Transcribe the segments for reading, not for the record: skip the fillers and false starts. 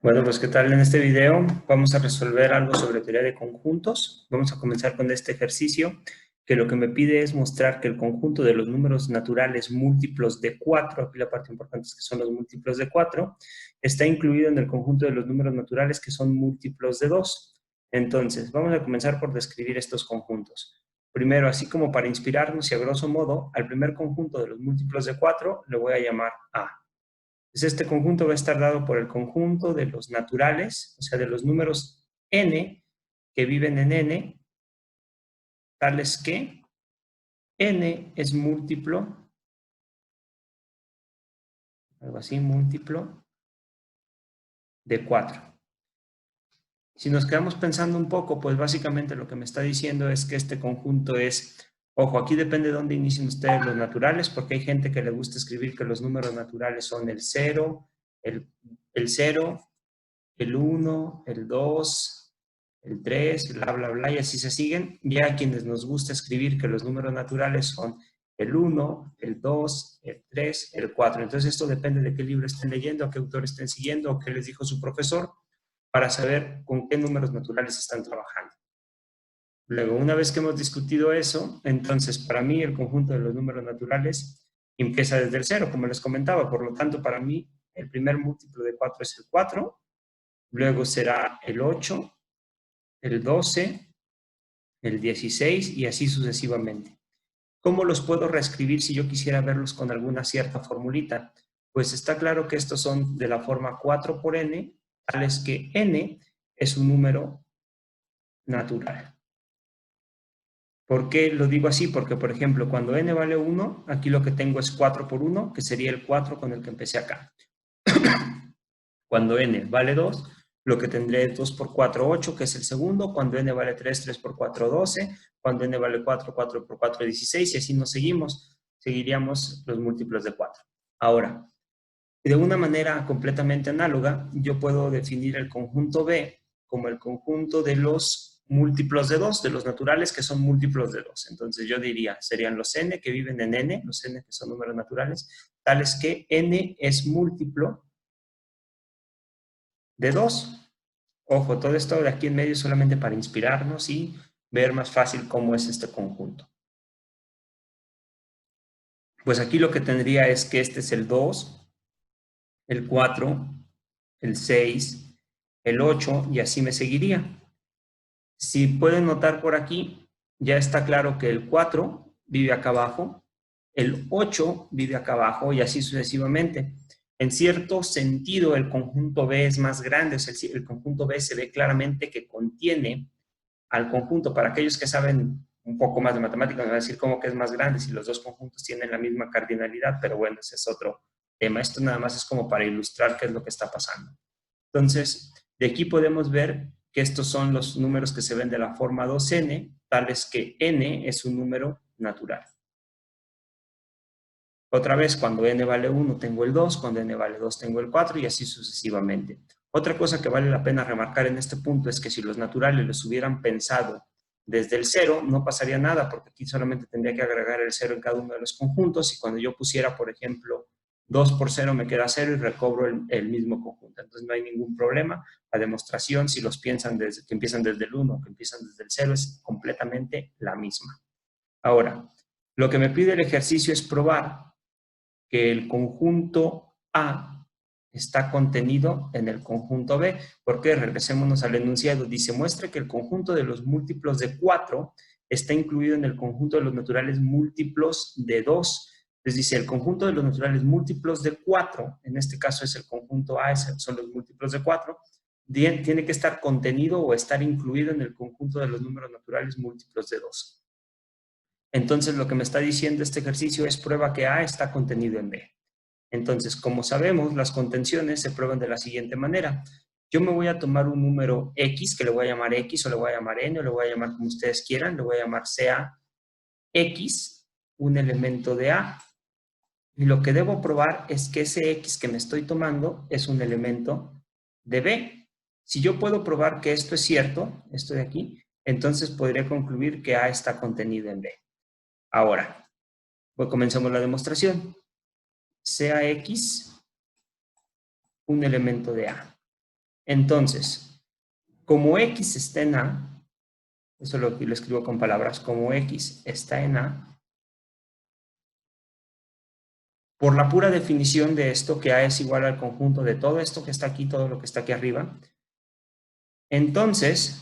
Bueno, pues ¿qué tal? En este video vamos a resolver algo sobre teoría de conjuntos. Vamos a comenzar con este ejercicio que lo que me pide es mostrar que el conjunto de los números naturales múltiplos de 4, aquí la parte importante es que son los múltiplos de 4, está incluido en el conjunto de los números naturales que son múltiplos de 2. Entonces, vamos a comenzar por describir estos conjuntos. Primero, así como para inspirarnos y a grosso modo, al primer conjunto de los múltiplos de 4 le voy a llamar A. Entonces, este conjunto va a estar dado por el conjunto de los naturales, o sea, de los números n que viven en n, tales que n es múltiplo, algo así, múltiplo de 4. Si nos quedamos pensando un poco, pues básicamente lo que me está diciendo es que este conjunto es, ojo, aquí depende de dónde inicien ustedes los naturales, porque hay gente que le gusta escribir que los números naturales son el 0, el 0, el 1, el 2, el 3, bla, bla, bla, y así se siguen. Ya a quienes nos gusta escribir que los números naturales son el 1, el 2, el 3, el 4. Entonces esto depende de qué libro estén leyendo, a qué autor estén siguiendo, o qué les dijo su profesor, para saber con qué números naturales están trabajando. Luego, una vez que hemos discutido eso, entonces para mí el conjunto de los números naturales empieza desde el 0, como les comentaba. Por lo tanto, para mí el primer múltiplo de 4 es el 4, luego será el 8, el 12, el 16 y así sucesivamente. ¿Cómo los puedo reescribir si yo quisiera verlos con alguna cierta formulita? Pues está claro que estos son de la forma 4 por n, tales que n es un número natural. ¿Por qué lo digo así? Porque, por ejemplo, cuando n vale 1, aquí lo que tengo es 4 por 1, que sería el 4 con el que empecé acá. Cuando n vale 2, lo que tendré es 2 por 4, 8, que es el segundo. Cuando n vale 3, 3 por 4, 12. Cuando n vale 4, 4 por 4, 16. Y así nos seguimos. Seguiríamos los múltiplos de 4. Ahora, de una manera completamente análoga, yo puedo definir el conjunto B como el conjunto de los múltiplos de 2, de los naturales que son múltiplos de 2. Entonces yo diría, serían los n que viven en n, los n que son números naturales, tales que n es múltiplo de 2. Ojo, todo esto de aquí en medio es solamente para inspirarnos y ver más fácil cómo es este conjunto. Pues aquí lo que tendría es que este es el 2, el 4, el 6, el 8 y así me seguiría. Si pueden notar por aquí, ya está claro que el 4 vive acá abajo, el 8 vive acá abajo y así sucesivamente. En cierto sentido, el conjunto B es más grande, o sea, el conjunto B se ve claramente que contiene al conjunto. Para aquellos que saben un poco más de matemáticas, me van a decir cómo que es más grande si los dos conjuntos tienen la misma cardinalidad, pero bueno, ese es otro tema. Esto nada más es como para ilustrar qué es lo que está pasando. Entonces, de aquí podemos ver que estos son los números que se ven de la forma 2n, tales que n es un número natural. Otra vez, cuando n vale 1 tengo el 2, cuando n vale 2 tengo el 4 y así sucesivamente. Otra cosa que vale la pena remarcar en este punto es que si los naturales los hubieran pensado desde el 0, no pasaría nada, porque aquí solamente tendría que agregar el 0 en cada uno de los conjuntos y cuando yo pusiera, por ejemplo, 2 por 0 me queda 0 y recobro el mismo conjunto. Entonces no hay ningún problema. La demostración, si los piensan desde, que empiezan desde el 1, que empiezan desde el 0, es completamente la misma. Ahora, lo que me pide el ejercicio es probar que el conjunto A está contenido en el conjunto B. ¿Por qué? Regresémonos al enunciado. Dice, muestra que el conjunto de los múltiplos de 4 está incluido en el conjunto de los naturales múltiplos de 2. Entonces dice, el conjunto de los naturales múltiplos de 4, en este caso es el conjunto A, son los múltiplos de 4, tiene que estar contenido o estar incluido en el conjunto de los números naturales múltiplos de 2. Entonces, lo que me está diciendo este ejercicio es prueba que A está contenido en B. Entonces, como sabemos, las contenciones se prueban de la siguiente manera. Yo me voy a tomar un número X, que le voy a llamar X, o le voy a llamar N, o le voy a llamar como ustedes quieran, le voy a llamar sea X, un elemento de A. Y lo que debo probar es que ese X que me estoy tomando es un elemento de B. Si yo puedo probar que esto es cierto, esto de aquí, entonces podría concluir que A está contenido en B. Ahora, pues comencemos la demostración. Sea X un elemento de A. Entonces, como X está en A, eso lo escribo con palabras, como X está en A, por la pura definición de esto, que A es igual al conjunto de todo esto que está aquí, todo lo que está aquí arriba, entonces,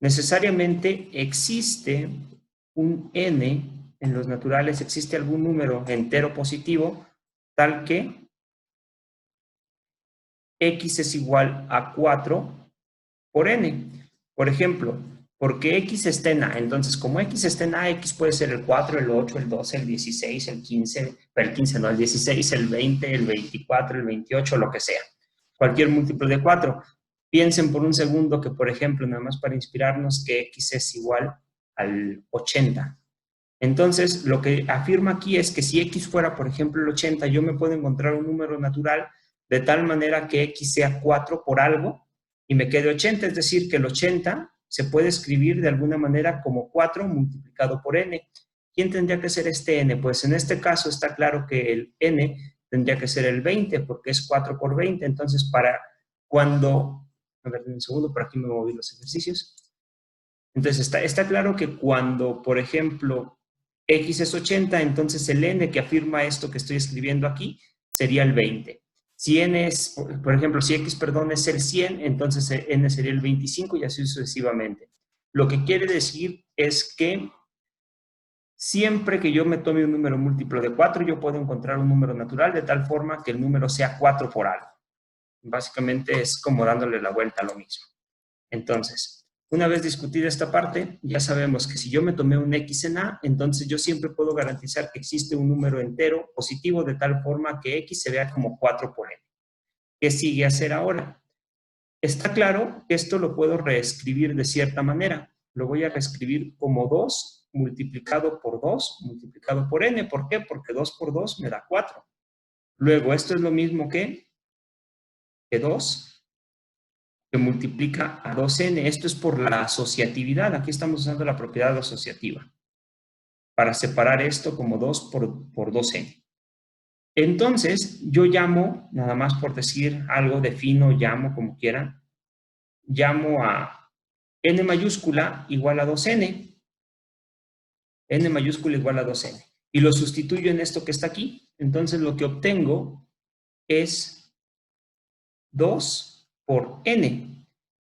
necesariamente existe un n en los naturales, existe algún número entero positivo, tal que x es igual a 4 por n. Por ejemplo, porque x está en A, entonces como x está en A, x puede ser el 4, el 8, el 12, el 16, el 15, pero el 15 no, el 16, el 20, el 24, el 28, lo que sea. Cualquier múltiplo de 4. Piensen por un segundo que, por ejemplo, nada más para inspirarnos, que x es igual al 80. Entonces, lo que afirma aquí es que si x fuera, por ejemplo, el 80, yo me puedo encontrar un número natural de tal manera que x sea 4 por algo y me quede 80, es decir, que el 80 se puede escribir de alguna manera como 4 multiplicado por n. ¿Quién tendría que ser este n? Pues en este caso está claro que el n tendría que ser el 20, porque es 4 por 20, entonces para cuando... A ver, un segundo, por aquí me moví los ejercicios. Entonces, está claro que cuando, por ejemplo, x es 80, entonces el n que afirma esto que estoy escribiendo aquí sería el 20. Si n es, por ejemplo, si x, perdón, es el 100, entonces n sería el 25 y así sucesivamente. Lo que quiere decir es que siempre que yo me tome un número múltiplo de 4, yo puedo encontrar un número natural de tal forma que el número sea 4 por algo. Básicamente es como dándole la vuelta a lo mismo. Entonces, una vez discutida esta parte, ya sabemos que si yo me tomé un x en A, entonces yo siempre puedo garantizar que existe un número entero positivo de tal forma que x se vea como 4 por n. ¿Qué sigue hacer ahora? Está claro que esto lo puedo reescribir de cierta manera. Lo voy a reescribir como 2 multiplicado por 2 multiplicado por n. ¿Por qué? Porque 2 por 2 me da 4. Luego, esto es lo mismo que 2 que multiplica a 2n. Esto es por la asociatividad. Aquí estamos usando la propiedad asociativa para separar esto como 2 por 2n. Entonces, yo llamo, nada más por decir algo, defino, llamo, como quieran, llamo a n mayúscula igual a 2n. N mayúscula igual a 2n. Y lo sustituyo en esto que está aquí. Entonces, lo que obtengo es 2 por n.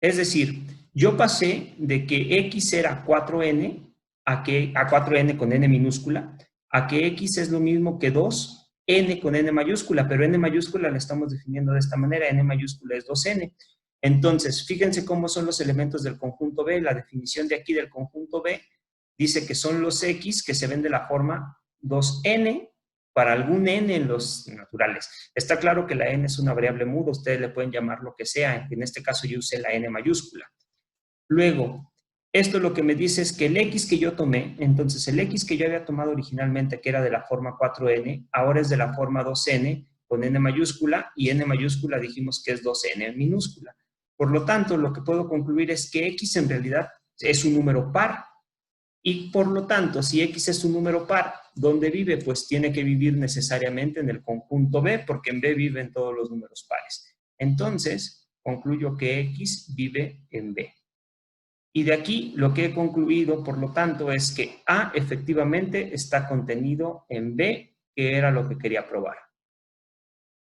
Es decir, yo pasé de que x era 4n a 4n con n minúscula, a que x es lo mismo que 2n con n mayúscula, pero n mayúscula la estamos definiendo de esta manera, n mayúscula es 2n. Entonces, fíjense cómo son los elementos del conjunto B. La definición de aquí del conjunto B dice que son los x que se ven de la forma 2n para algún n en los naturales. Está claro que la n es una variable muda, ustedes le pueden llamar lo que sea, en este caso yo usé la n mayúscula. Luego, esto lo que me dice es que el x que yo tomé, entonces el x que yo había tomado originalmente, que era de la forma 4n, ahora es de la forma 2n con n mayúscula, y n mayúscula dijimos que es 2n en minúscula. Por lo tanto, lo que puedo concluir es que x en realidad es un número par, y por lo tanto, si x es un número par, ¿dónde vive? Pues tiene que vivir necesariamente en el conjunto B, porque en B viven todos los números pares. Entonces, concluyo que x vive en B. Y de aquí lo que he concluido, por lo tanto, es que A efectivamente está contenido en B, que era lo que quería probar.